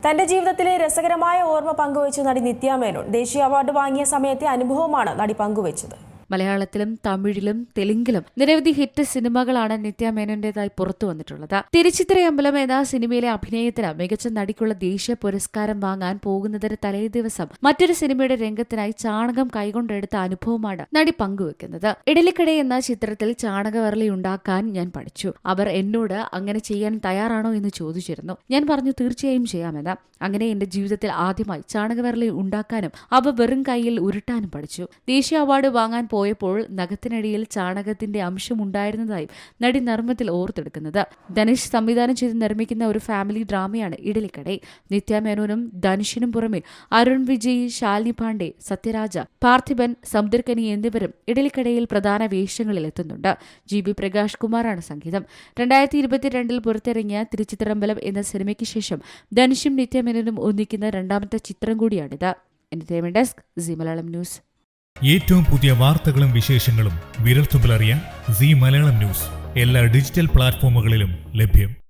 തന്റെ ജീവിതത്തിലെ രസകരമായ ഓർമ്മ പങ്കുവെച്ച നടി നിത്യ മേനോൻ ദേശീയ അവാർഡ് വാങ്ങിയ സമയത്തെ അനുഭവമാണ് നടി പങ്കുവച്ചത്. മലയാളത്തിലും തമിഴിലും തെലുങ്കിലും നിരവധി ഹിറ്റ് സിനിമകളാണ് നിത്യ മേനോന്റേതായി പുറത്തു വന്നിട്ടുള്ളത്. തിരുച്ചിത്രയമ്പലം എന്ന സിനിമയിലെ അഭിനയത്തിന് മികച്ച നടിക്കുള്ള ദേശീയ പുരസ്കാരം വാങ്ങാൻ പോകുന്നതിന് തലേ ദിവസം മറ്റൊരു സിനിമയുടെ രംഗത്തിനായി ചാണകം കൈകൊണ്ടെടുത്ത അനുഭവമാണ് നടി പങ്കുവെക്കുന്നത്. ഇഡലിക്കട എന്ന ചിത്രത്തിൽ ചാണകവരളി ഉണ്ടാക്കാൻ ഞാൻ പഠിച്ചു. അവർ എന്നോട് അങ്ങനെ ചെയ്യാൻ തയ്യാറാണോ എന്ന് ചോദിച്ചിരുന്നു. ഞാൻ പറഞ്ഞു തീർച്ചയായും ചെയ്യാമെന്ന്. അങ്ങനെ എന്റെ ജീവിതത്തിൽ ആദ്യമായി ചാണകവരളി ഉണ്ടാക്കാനും അവ വെറും കൈയിൽ ഉരുട്ടാനും പഠിച്ചു. ദേശീയ അവാർഡ് വാങ്ങാൻ പോയപ്പോൾ നഖത്തിനടിയിൽ ചാണകത്തിന്റെ അംശമുണ്ടായിരുന്നതായി നടി നർമ്മത്തിൽ ഓർത്തെടുക്കുന്നത്. ധനുഷ് സംവിധാനം ചെയ്ത് നിർമ്മിക്കുന്ന ഒരു ഫാമിലി ഡ്രാമയാണ് ഇഡലിക്കട. നിത്യ മേനോനും ധനുഷിനും പുറമെ അരുൺ വിജയ്, ശാലിനി പാണ്ഡെ, സത്യരാജ, പാർത്ഥിബൻ, സമുദ്രകനി എന്നിവരും ഇഡലിക്കടയിൽ പ്രധാന വേഷങ്ങളിൽ എത്തുന്നുണ്ട്. GB പ്രകാശ് കുമാറാണ് സംഗീതം. 2022 പുറത്തിറങ്ങിയ തിരുച്ചിത്രമ്പലം എന്ന സിനിമയ്ക്ക് ശേഷം ധനുഷും നിത്യ മേനോനും ഒന്നിക്കുന്ന രണ്ടാമത്തെ ചിത്രം കൂടിയാണിത്. Entertainment desk, C Malayalam news. ഏറ്റവും പുതിയ വാർത്തകളും വിശേഷങ്ങളും വിരൽത്തുമ്പിലറിയാൻ സി മലയാളം ന്യൂസ് എല്ലാ ഡിജിറ്റൽ പ്ലാറ്റ്ഫോമുകളിലും ലഭ്യം.